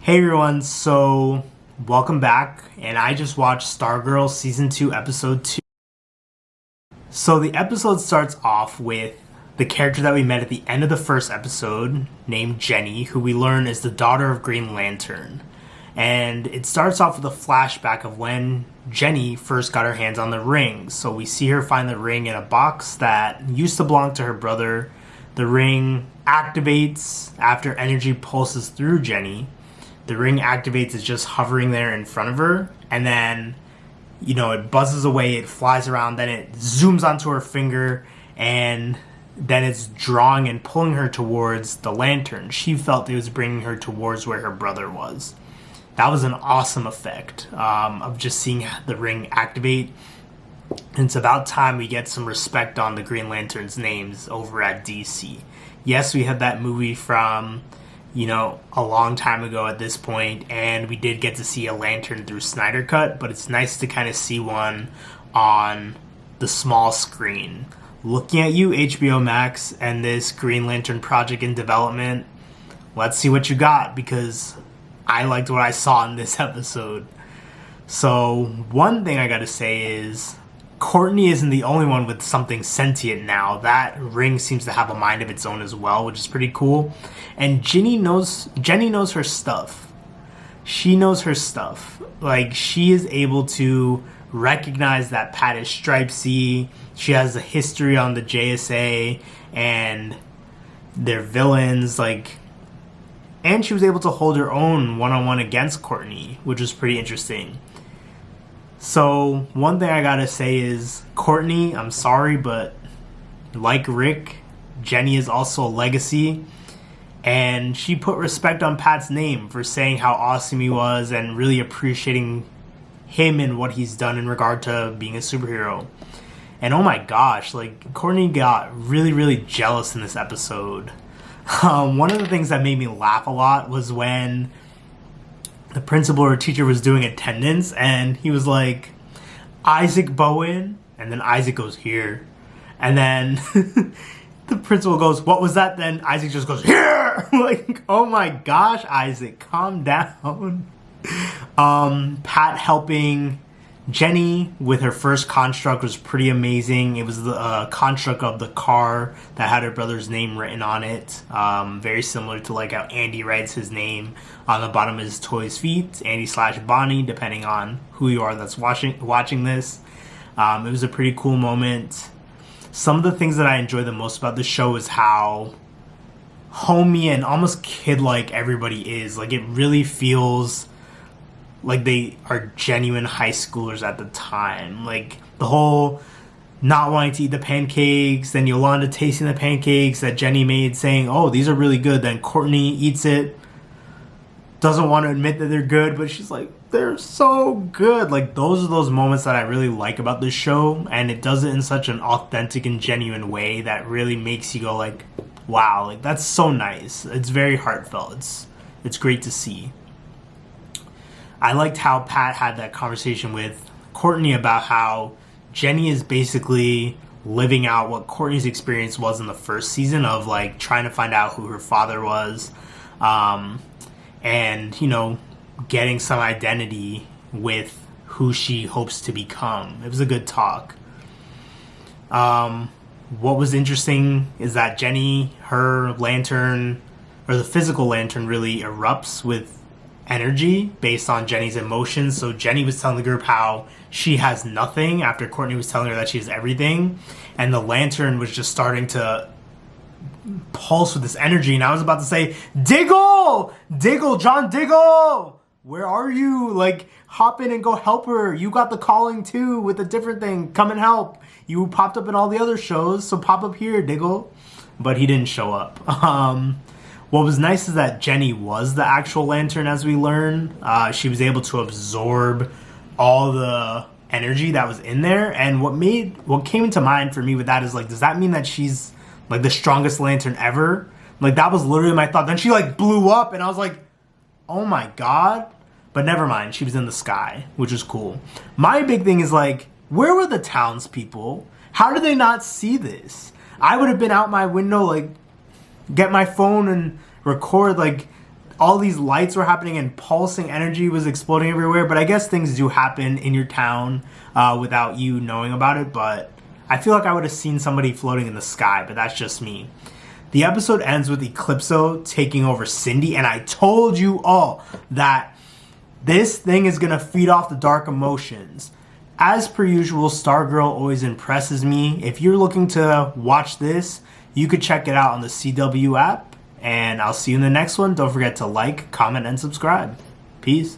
Hey everyone, so welcome back, and I just watched Stargirl Season 2, Episode 2. So the episode starts off with the character that we met at the end of the first episode, named Jenny, who we learn is the daughter of Green Lantern. And it starts off with a flashback of when Jenny first got her hands on the ring. So we see her find the ring in a box that used to belong to her brother. The ring activates after energy pulses through Jenny. The ring activates, it's just hovering there in front of her, and then, it buzzes away, it flies around, then it zooms onto her finger, and then it's drawing and pulling her towards the lantern. She felt it was bringing her towards where her brother was. That was an awesome effect of just seeing the ring activate. And it's about time we get some respect on the Green Lantern's names over at DC. Yes, we had that movie from a long time ago at this point, and we did get to see a Lantern through Snyder Cut, but it's nice to kind of see one on the small screen. Looking at you, HBO Max, and this Green Lantern project in development, let's see what you got, because I liked what I saw in this episode. So, one thing I gotta say is, Courtney isn't the only one with something sentient now. That ring seems to have a mind of its own as well, which is pretty cool. And Jenny knows her stuff. She knows her stuff. Like, she is able to recognize that Pat is Stripesy. She has a history on the JSA and their villains, and she was able to hold her own one-on-one against Courtney, which was pretty interesting. So, one thing I gotta say is, Courtney, I'm sorry, but like Rick, Jenny is also a legacy, and she put respect on Pat's name for saying how awesome he was and really appreciating him and what he's done in regard to being a superhero. And oh my gosh, Courtney got really, really jealous in this episode. One of the things that made me laugh a lot was when the principal or teacher was doing attendance, and he was like, Isaac Bowen, and then Isaac goes here, and then the principal goes, what was that? Then Isaac just goes, here! Oh my gosh, Isaac, calm down. Pat helping Jenny with her first construct was pretty amazing. It was the construct of the car that had her brother's name written on it. Very similar to how Andy writes his name on the bottom of his toy's feet. Andy/Bonnie, depending on who you are that's watching this. It was a pretty cool moment. Some of the things that I enjoy the most about this show is how homey and almost kid-like everybody is. It really feels like they are genuine high schoolers at the time. The whole not wanting to eat the pancakes, then Yolanda tasting the pancakes that Jenny made saying, oh, these are really good. Then Courtney eats it, doesn't want to admit that they're good, but she's like, they're so good. Those are those moments that I really like about this show, and it does it in such an authentic and genuine way that really makes you go wow, that's so nice. It's very heartfelt. It's great to see. I liked how Pat had that conversation with Courtney about how Jenny is basically living out what Courtney's experience was in the first season of trying to find out who her father was, and getting some identity with who she hopes to become. It was a good talk. What was interesting is that Jenny, her lantern, or the physical lantern, really erupts with energy based on Jenny's emotions. So Jenny was telling the group how she has nothing after Courtney was telling her that she has everything, and the lantern was just starting to pulse with this energy, and I was about to say, Diggle, John Diggle, where are you? Hop in and go help her. You got the calling too with a different thing. Come and help. You popped up in all the other shows, so pop up here, Diggle. But he didn't show up. What was nice is that Jenny was the actual lantern, as we learn. She was able to absorb all the energy that was in there, and what came into mind for me with that is does that mean that she's the strongest lantern ever? That was literally my thought. Then she blew up, and I was like, oh my god. But never mind, she was in the sky, which was cool. My big thing is where were the townspeople? How did they not see this? I would have been out my window get my phone and record all these lights were happening and pulsing energy was exploding everywhere. But I guess things do happen in your town without you knowing about it. But I feel like I would have seen somebody floating in the sky, but that's just me. The episode ends with Eclipso taking over Cindy, and I told you all that this thing is going to feed off the dark emotions. As per usual, Stargirl always impresses me. If you're looking to watch this, you could check it out on the CW app, and I'll see you in the next one. Don't forget to like, comment, and subscribe. Peace.